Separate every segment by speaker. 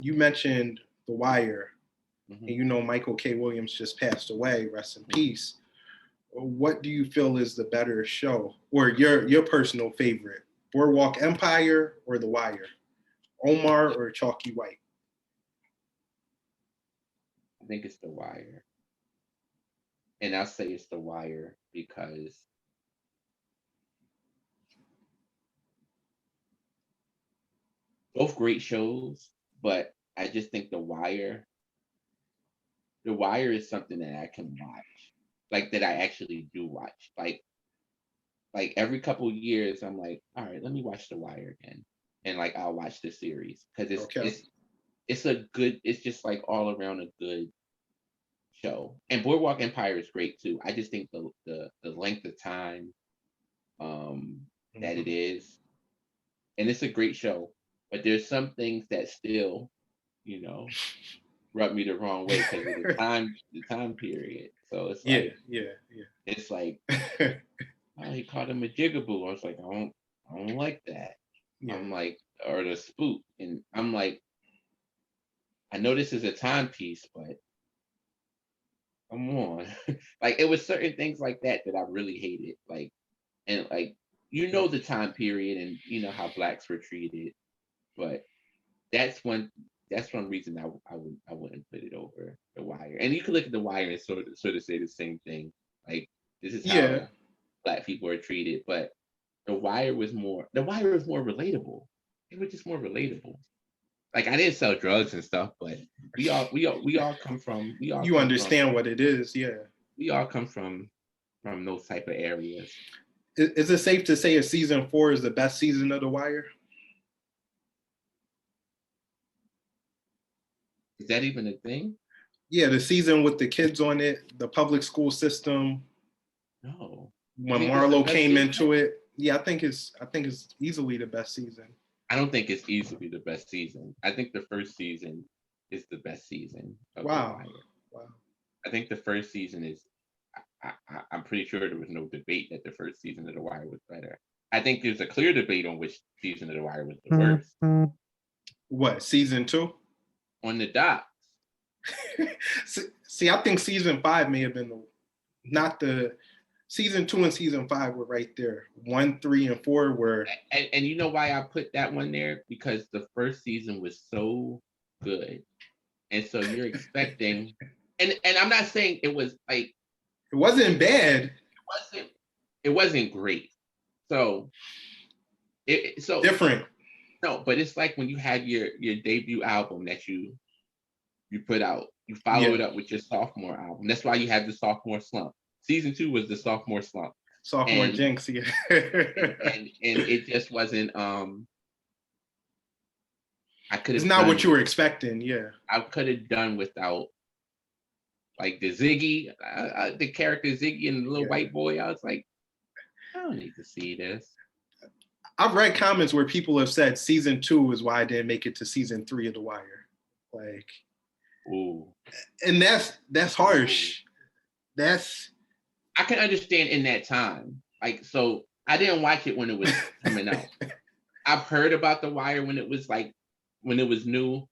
Speaker 1: you mentioned The Wire,
Speaker 2: Mm-hmm.
Speaker 1: and you know Michael K. Williams just passed away. Rest in peace. What do you feel is the better show, or your personal favorite? Boardwalk Empire or The Wire? Omar or Chalky White?
Speaker 2: I think it's The Wire. And I'll say it's The Wire because both great shows, but I just think The Wire is something that I can watch, like that I actually do watch. Like every couple of years, I'm like, all right, let me watch The Wire again, and like I'll watch the series because
Speaker 1: Okay.
Speaker 2: it's a good, it's just like all around a good show. And Boardwalk Empire is great too. I just think the length of time that it is, and it's a great show, but there's some things that still, you know, rub me the wrong way because of the time period. So it's
Speaker 1: Yeah,
Speaker 2: like
Speaker 1: yeah,
Speaker 2: it's like,
Speaker 1: yeah.
Speaker 2: oh, he called him a jigaboo. I was like, I don't like that.
Speaker 1: Yeah.
Speaker 2: I'm like, or the spook, and I'm like, I know this is a timepiece, but come on. Like it was certain things like that that I really hated. Like, and like, you know, the time period and you know how blacks were treated, but that's one reason I wouldn't put it over The Wire. And you could look at The Wire and sort of say the same thing. Like this is
Speaker 1: Yeah.
Speaker 2: how black people are treated, but The Wire was more relatable. It was just more relatable. Like I didn't sell drugs and stuff, but we all come from
Speaker 1: You understand what it is, yeah.
Speaker 2: we all come from those type of areas.
Speaker 1: Is it safe to say a season 4 is the best season of The Wire?
Speaker 2: Is that even a thing?
Speaker 1: Yeah, the season with the kids on it, the public school system.
Speaker 2: No.
Speaker 1: When Marlo came into it, yeah, I think it's easily the best season.
Speaker 2: I don't think it's easily the best season. I think the first season is the best season of The
Speaker 1: Wow.
Speaker 2: Wire.
Speaker 1: Wow.
Speaker 2: I think the first season is. I'm pretty sure there was no debate that the first season of The Wire was better. I think there's a clear debate on which season of The Wire was the worst.
Speaker 1: What, season 2?
Speaker 2: On the dots.
Speaker 1: See, I think season 5 may have been not the season 2 and season 5 were right there. 1, 3, and 4 were.
Speaker 2: And you know why I put that one there? Because the first season was so good, and so you're expecting. And I'm not saying it was like.
Speaker 1: It wasn't bad.
Speaker 2: It wasn't great. So
Speaker 1: different.
Speaker 2: No, but it's like when you had your debut album that you put out, you follow it up with your sophomore album. That's why you had the sophomore slump. Season 2 was the sophomore slump.
Speaker 1: Sophomore jinx, yeah.
Speaker 2: and it just wasn't. I could have.
Speaker 1: It's not what you were expecting. Yeah.
Speaker 2: I could have done without. Like the Ziggy, the character Ziggy and the little white boy, I was like, I don't need to see this.
Speaker 1: I've read comments where people have said season 2 is why I didn't make it to season 3 of The Wire. Like,
Speaker 2: ooh,
Speaker 1: and that's harsh. Ooh.
Speaker 2: I can understand in that time. Like, so I didn't watch it when it was coming out. I've heard about The Wire when it was new,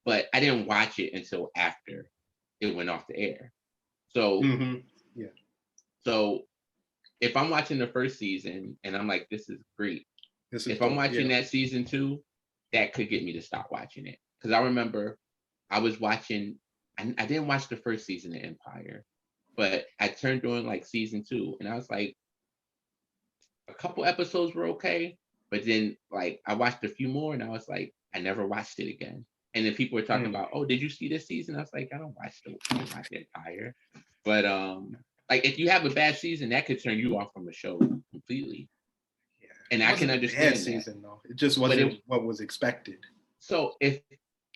Speaker 2: but I didn't watch it until after it went off the air. So
Speaker 1: yeah.
Speaker 2: So if I'm watching the first season and I'm like, this is great. If I'm watching that season 2, that could get me to stop watching it. Because I remember I was watching, I didn't watch the first season of Empire, but I turned on like season 2 and I was like, a couple episodes were okay, but then like I watched a few more and I was like, I never watched it again. And then people were talking about, oh, did you see this season? I was like, I don't watch Empire. But like if you have a bad season, that could turn you off from a show completely. Yeah. And I can understand
Speaker 1: bad season though. It just wasn't what was expected.
Speaker 2: So if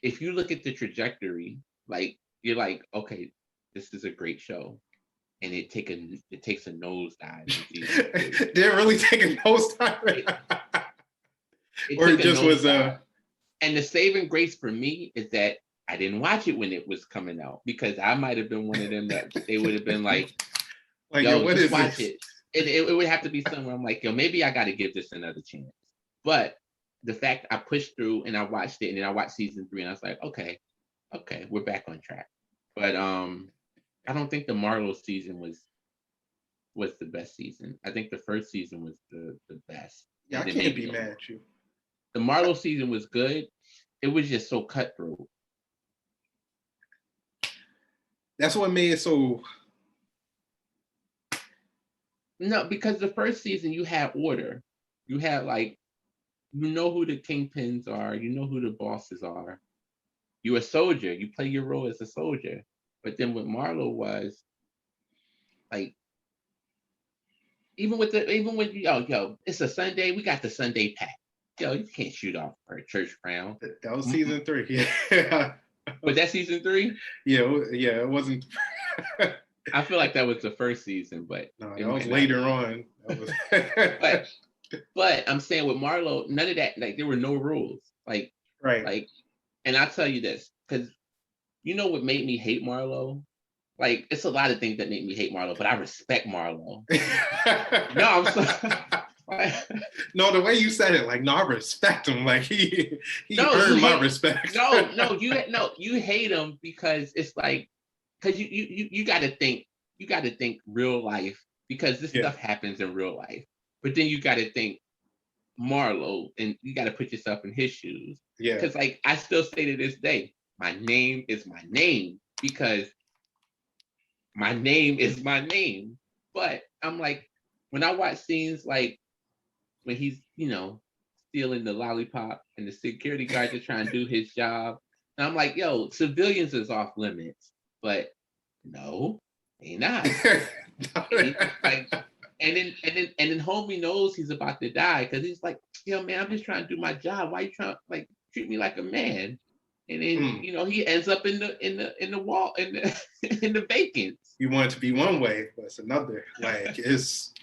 Speaker 2: you look at the trajectory, like you're like, okay, this is a great show. And it takes a nosedive.
Speaker 1: Did it really take a nosedive? Or it just was a.
Speaker 2: And the saving grace for me is that I didn't watch it when it was coming out because I might have been one of them that they would have been like yo,
Speaker 1: what
Speaker 2: just
Speaker 1: is
Speaker 2: watch
Speaker 1: this?
Speaker 2: it. It would have to be somewhere I'm like, yo, maybe I got to give this another chance. But the fact I pushed through and I watched it, and then I watched season 3, and I was like, okay, we're back on track. But I don't think the Marlowe season was the best season. I think the first season was the best.
Speaker 1: Yeah, I can't be mad at you.
Speaker 2: The Marlowe season was good. It was just so cutthroat.
Speaker 1: That's what made it so.
Speaker 2: No, because the first season you had order. You had like, you know who the kingpins are. You know who the bosses are. You're a soldier. You play your role as a soldier. But then what Marlowe was, like, even when it's a Sunday, we got the Sunday pack. Yo, you can't shoot off for a church crown.
Speaker 1: That was season 3. Yeah.
Speaker 2: Was that season 3?
Speaker 1: Yeah, it wasn't.
Speaker 2: I feel like that was the first season, but
Speaker 1: no, that was later on. That was...
Speaker 2: but I'm saying with Marlowe, none of that. Like, there were no rules. Like,
Speaker 1: right.
Speaker 2: Like, and I'll tell you this, because you know what made me hate Marlowe? Like, it's a lot of things that make me hate Marlowe, but I respect Marlowe. No, I'm sorry.
Speaker 1: No, the way you said it, like, no, I respect him. Like, he earned my respect.
Speaker 2: You hate him because it's like, because you got to think real life, because this stuff happens in real life. But then you got to think Marlowe, and you got to put yourself in his shoes.
Speaker 1: Yeah.
Speaker 2: Because, like, I still say to this day, my name is my name, because my name is my name. But I'm like, when I watch scenes like when he's, stealing the lollipop and the security guards are trying to do his job, and I'm like, yo, civilians is off limits. But no, they not. And then homie knows he's about to die, because he's like, yo, man, I'm just trying to do my job. Why you trying to, like, treat me like a man? And then he ends up in the wall in the vacants.
Speaker 1: You want it to be one way, but it's another. Like, it's.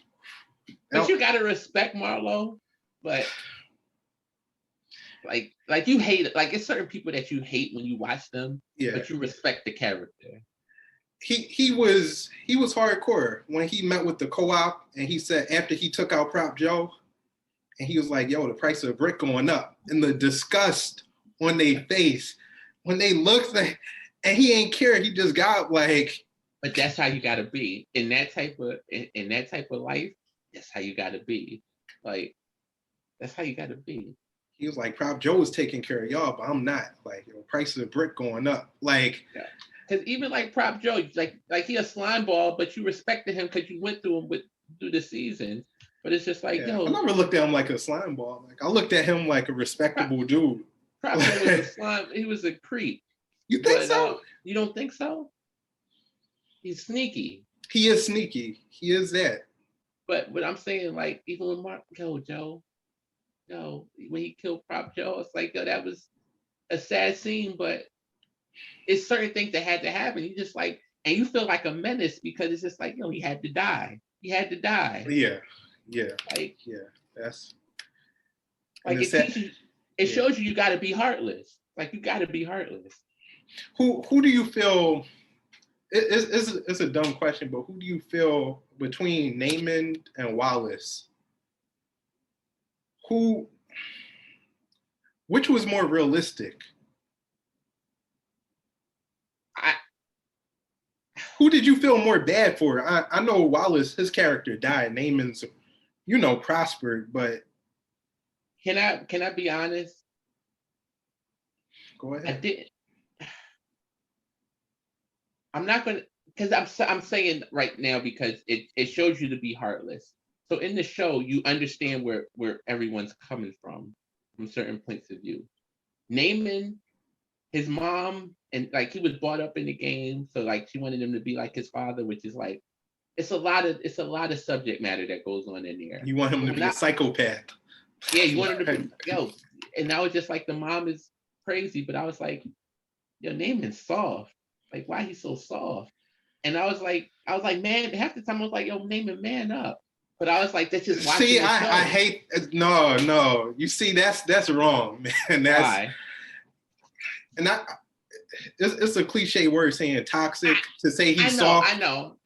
Speaker 2: But you gotta respect Marlowe. But like you hate it. Like, it's certain people that you hate when you watch them. Yeah. But you respect the character.
Speaker 1: He was hardcore when he met with the co-op, and he said after he took out Prop Joe, and he was like, yo, the price of a brick going up, and the disgust on their face when they looked like, and he ain't care. He just got like.
Speaker 2: But that's how you gotta be in that type of life. That's how you gotta be. Like, that's how you gotta be.
Speaker 1: He was like, Prop Joe was taking care of y'all, but I'm not. Like, price of the brick going up. Like,
Speaker 2: because even like Prop Joe, like he a slime ball, but you respected him because you went through the season. But it's just like, yo,
Speaker 1: I never looked at him like a slime ball. Like, I looked at him like a respectable dude.
Speaker 2: Prop Joe was a slime. He was a creep.
Speaker 1: You think so?
Speaker 2: You don't think so? He's sneaky.
Speaker 1: He is sneaky. He is that.
Speaker 2: But what I'm saying, like, even with Joe, when he killed Prop Joe, it's like, yo, that was a sad scene, but it's certain things that had to happen. You just like, and you feel like a menace because it's just like, he had to die. He had to die.
Speaker 1: Yeah.
Speaker 2: Like,
Speaker 1: that's
Speaker 2: like it shows you got to be heartless. Like, you got to be heartless.
Speaker 1: Who do you feel? It's a dumb question, but who do you feel between Naaman and Wallace? Which was more realistic? Who did you feel more bad for? I know Wallace, his character died. Naaman's, prospered, but
Speaker 2: can I be honest?
Speaker 1: Go ahead.
Speaker 2: I didn't. I'm not gonna, because I'm saying right now because it shows you to be heartless. So in the show, you understand where everyone's coming from certain points of view. Naaman, his mom, and like he was brought up in the game, so like she wanted him to be like his father, which is like it's a lot of subject matter that goes on in there.
Speaker 1: You want him to be a psychopath.
Speaker 2: Yeah, you want him to be and I was just like, the mom is crazy, but I was like, yo, Naaman's soft. Like, why he's so soft? And I was like, man, half the time I was like, yo, Naaman, man up. But I was like, that's just watching.
Speaker 1: See, I hate no. You see, that's wrong, man.
Speaker 2: Why?
Speaker 1: And it's a cliche word saying toxic to say he's soft.
Speaker 2: I know.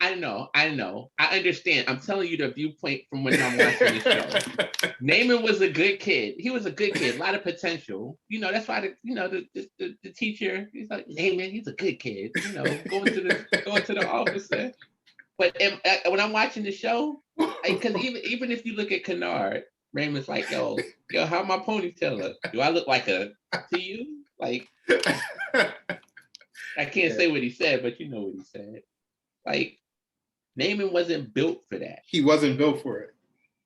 Speaker 2: I understand. I'm telling you the viewpoint from when I'm watching the show. Naaman was a good kid. He was a good kid, a lot of potential. That's why the teacher, he's like, Naaman, he's a good kid. Going to the officer. But when I'm watching the show, because even if you look at Kennard, Raymond's like, yo, how my ponytail look? Do I look like to you? Like, I can't say what he said, but you know what he said. Like, Naaman wasn't built for that.
Speaker 1: He wasn't built for it.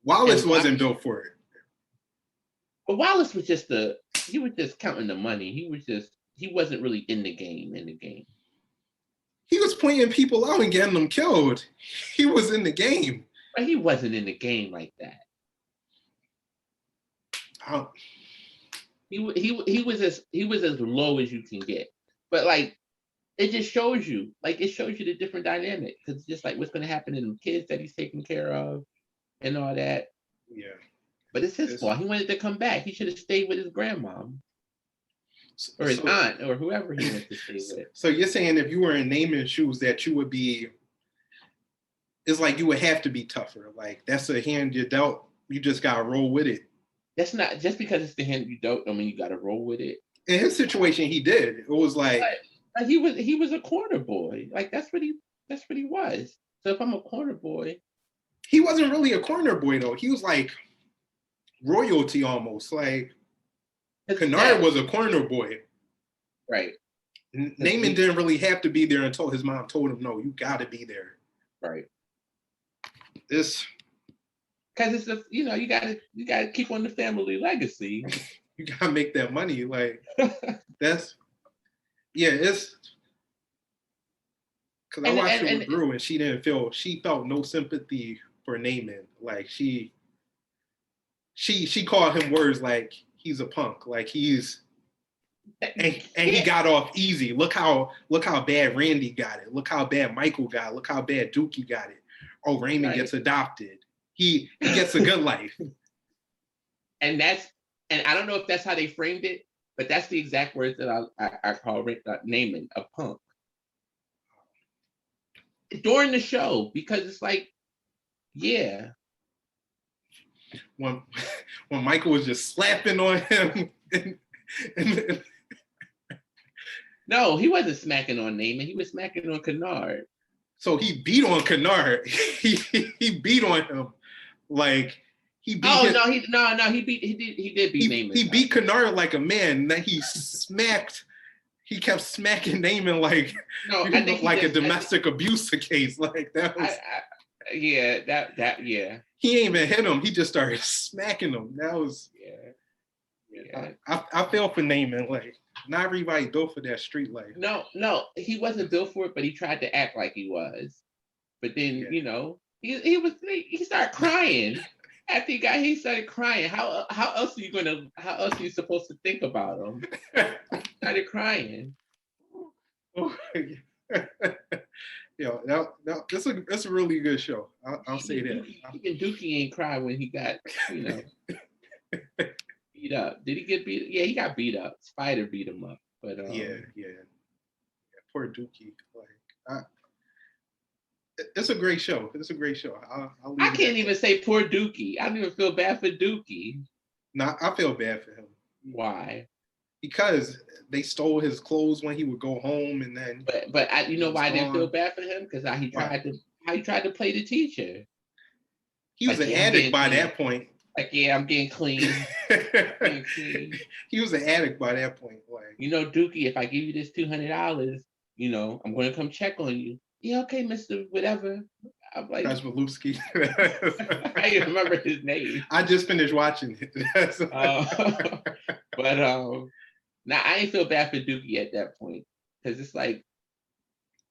Speaker 1: Wallace wasn't built for it.
Speaker 2: But Wallace was he was just counting the money. He wasn't really in the game.
Speaker 1: He was pointing people out and getting them killed. He was in the game.
Speaker 2: But he wasn't in the game like that. He was as low as you can get. But like, it just shows you, the different dynamic. Because just like what's going to happen in the kids that he's taking care of and all that.
Speaker 1: Yeah.
Speaker 2: But it's his fault. He wanted to come back. He should have stayed with his grandma. Or his aunt, or whoever he wants to stay with.
Speaker 1: So you're saying if you were in Naaman's shoes that you would be, it's like you would have to be tougher. Like, that's a hand you dealt. You just got to roll with it.
Speaker 2: That's not, just because it's the hand you dealt, I mean, you got to roll with it.
Speaker 1: In his situation, he did. It was like
Speaker 2: he was a corner boy. Like, that's what he was. So if I'm a corner boy.
Speaker 1: He wasn't really a corner boy, though. He was like royalty almost. Like, Kennard was a corner boy.
Speaker 2: Right.
Speaker 1: Naaman didn't really have to be there until his mom told him, no, you got to be there.
Speaker 2: Right.
Speaker 1: Because
Speaker 2: it's you gotta keep on the family legacy.
Speaker 1: You gotta make that money. Like, it's because I watched it with Drew and she felt no sympathy for Naaman. Like, she called him words like he's a punk, like he's and he got off easy. Look how bad Randy got it. Look how bad Michael got it. Look how bad Dookie got it. Oh, Raymond gets adopted. He gets a good life.
Speaker 2: And I don't know if that's how they framed it, but that's the exact words that I call Naaman, a punk. During the show, because it's like, yeah.
Speaker 1: When Michael was just slapping on him.
Speaker 2: No, he wasn't smacking on Naaman. He was smacking on Kennard.
Speaker 1: So he beat on Kennard. he beat on him. Like, he beat
Speaker 2: he did beat Naaman.
Speaker 1: He beat Kennard like a man. Then he kept smacking Naaman like a domestic abuse case. Like, that was
Speaker 2: yeah.
Speaker 1: He ain't even hit him. He just started smacking him. That was I feel for Naaman. Like, not everybody built for that street life.
Speaker 2: No, he wasn't built for it, but he tried to act like he was. But then he started crying. After he started crying. How else are you supposed to think about him? He started crying.
Speaker 1: That's a really good show. I'll say that.
Speaker 2: Even Dookie ain't cry when he got beat up. Did he get beat? Yeah, he got beat up. Spider beat him up. But
Speaker 1: poor Dookie. Like, it's a great show.
Speaker 2: I can't even say poor Dookie. I don't even feel bad for Dookie.
Speaker 1: No, I feel bad for him.
Speaker 2: Why?
Speaker 1: Because they stole his clothes when he would go home, and then.
Speaker 2: But you know why I didn't feel bad for him? Because he tried to play the teacher.
Speaker 1: He was an addict by that point.
Speaker 2: Like, I'm getting clean.
Speaker 1: He was an addict by that point. Like,
Speaker 2: Dookie, if I give you this $200, I'm going to come check on you. Yeah, okay, Mr. Whatever. I'm like,
Speaker 1: That's Malewski.
Speaker 2: I even remember his name.
Speaker 1: I just finished watching it.
Speaker 2: But now I ain't feel bad for Dookie at that point, because it's like,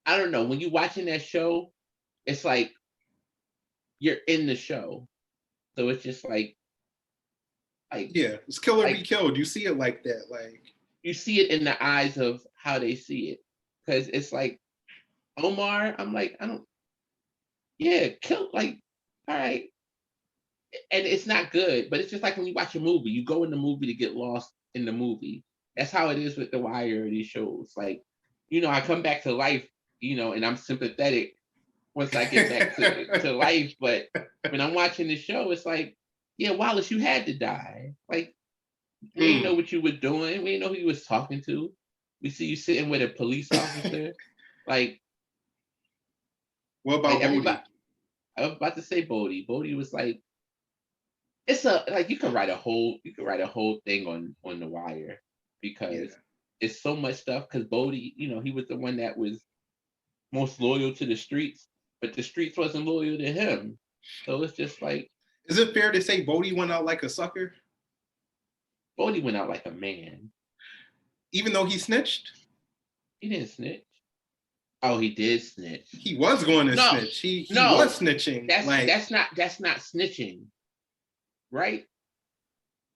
Speaker 2: I don't know, when you're watching that show, it's like you're in the show, so it's just like
Speaker 1: it's kill or be killed. You see it like that, like
Speaker 2: you see it in the eyes of how they see it, because it's like Omar, I'm like, kill, like, all right. And it's not good, but it's just like when you watch a movie, you go in the movie to get lost in the movie. That's how it is with The Wire or these shows. Like, I come back to life, and I'm sympathetic once I get back to life. But when I'm watching the show, it's like, yeah, Wallace, you had to die. Like, we didn't know what you were doing. We didn't know who you was talking to. We see you sitting with a police officer. Like,
Speaker 1: what about
Speaker 2: everybody? I was about to say Bodie. Bodie was like, you could write a whole thing on The Wire, because it's so much stuff. Because Bodie, he was the one that was most loyal to the streets, but the streets wasn't loyal to him. So it's just like,
Speaker 1: is it fair to say Bodie went out like a sucker?
Speaker 2: Bodie went out like a man.
Speaker 1: Even though he snitched?
Speaker 2: He didn't snitch. Oh, he did snitch.
Speaker 1: He was going to snitch. He was snitching.
Speaker 2: That's not snitching, right?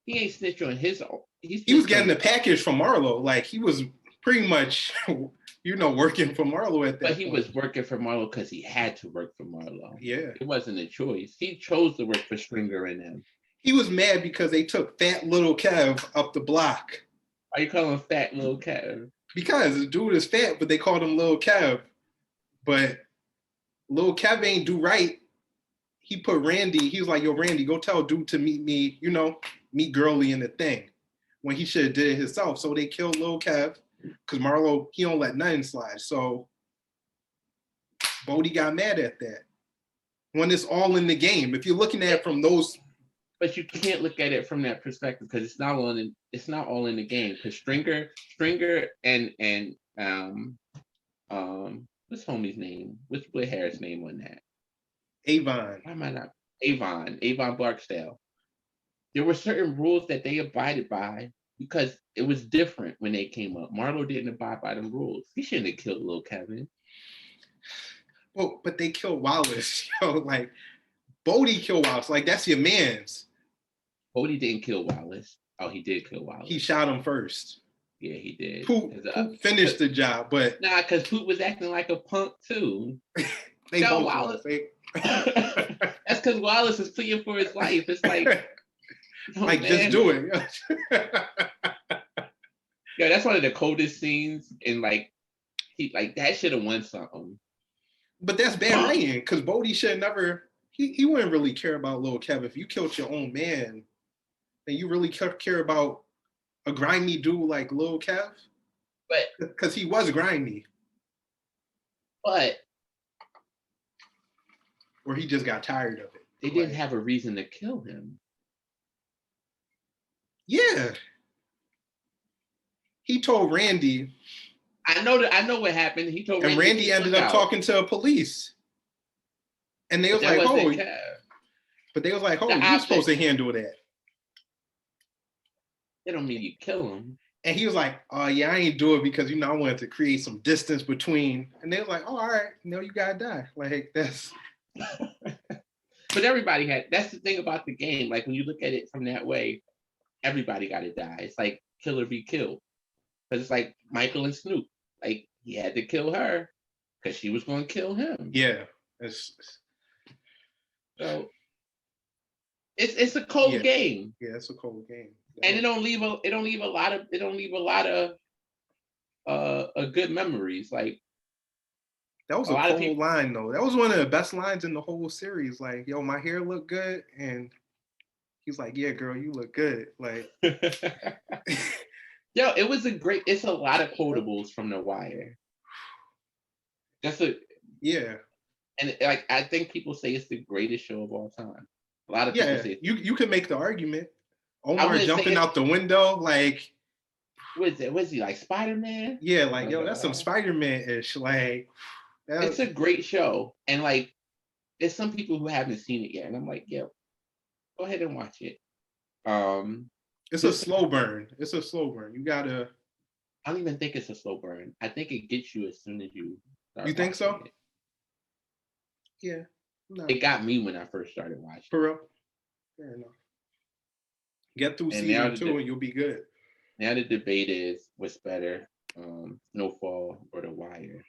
Speaker 2: He ain't snitch on his own.
Speaker 1: He was getting the package from Marlo. Like, he was pretty much, working for Marlo at that point.
Speaker 2: But he was working for Marlo because he had to work for Marlo.
Speaker 1: Yeah.
Speaker 2: It wasn't a choice. He chose to work for Stringer and them.
Speaker 1: He was mad because they took fat little Kev up the block.
Speaker 2: Why you call him fat little Kev?
Speaker 1: Because the dude is fat, but they called him Lil Kev. But Lil Kev ain't do right. He put Randy, he was like, yo, Randy, go tell dude to meet me, meet Girly in the thing. When he should have did it himself. So they killed Lil Kev because Marlo, he don't let nothing slide. So Bodie got mad at that. When it's all in the game. If you're looking at it from those...
Speaker 2: But you can't look at it from that perspective, because it's not all in the game. Because Stringer and what's homie's name? What's Harris' name on that?
Speaker 1: Avon.
Speaker 2: Why am I not? Avon Barksdale. There were certain rules that they abided by because it was different when they came up. Marlo didn't abide by them rules. He shouldn't have killed little Kevin.
Speaker 1: Well, but they killed Wallace. Like, Bodie killed Wallace. Like, that's your man's.
Speaker 2: Bodie didn't kill Wallace. Oh, he did kill Wallace.
Speaker 1: He shot him first.
Speaker 2: Yeah, he did.
Speaker 1: Poop finished the job, but...
Speaker 2: Nah, because Poop was acting like a punk, too.
Speaker 1: They both Wallace.
Speaker 2: That's because Wallace is pleading for his life. It's like...
Speaker 1: like, man, just do it.
Speaker 2: Yeah, that's one of the coldest scenes, and that should have won something.
Speaker 1: But that's bad writing, because Bodie should never... He wouldn't really care about Lil Kev. If you killed your own man, then you really care about a grimy dude like Lil Kev?
Speaker 2: But
Speaker 1: because he was grimy.
Speaker 2: But
Speaker 1: or he just got tired of it.
Speaker 2: They didn't have a reason to kill him.
Speaker 1: Yeah. He told Randy.
Speaker 2: I know what happened. He told
Speaker 1: Randy. And Randy ended up talking to the police. And they was like, oh. But they was like, oh, you're supposed to handle that.
Speaker 2: They don't mean you kill him.
Speaker 1: And he was like, oh, yeah, I ain't do it because, I wanted to create some distance between. And they was like, oh, all right, no, you got to die. Like, that's.
Speaker 2: But everybody that's the thing about the game. Like, when you look at it from that way, everybody got to die. It's like kill or be killed. Because it's like Michael and Snoop. Like, he had to kill her because she was going to kill him.
Speaker 1: Yeah.
Speaker 2: So it's a cold game.
Speaker 1: Yeah, it's a cold game.
Speaker 2: And it don't leave a lot of good memories. Like,
Speaker 1: that was a cold line though. That was one of the best lines in the whole series. Like, yo, my hair look good, and he's like, yeah, girl, you look good. Like,
Speaker 2: yo, it's a lot of quotables from The Wire.
Speaker 1: Yeah.
Speaker 2: And like, I think people say it's the greatest show of all time. A lot of people say
Speaker 1: you can make the argument. Omar jumping out the window, like,
Speaker 2: was he like Spider-Man?
Speaker 1: Yeah, like, yo, that's some Spider-Man-ish. Like,
Speaker 2: it's a great show, and like, there's some people who haven't seen it yet, and I'm like, yo, go ahead and watch it.
Speaker 1: It's a slow burn. You gotta.
Speaker 2: I don't even think it's a slow burn. I think it gets you as soon as you start.
Speaker 1: You think so?
Speaker 2: It.
Speaker 1: Yeah. No.
Speaker 2: It got me when I first started watching.
Speaker 1: For real. Fair enough. Get through season 2 and you'll be good.
Speaker 2: Now the debate is what's better, Snowfall or The Wire.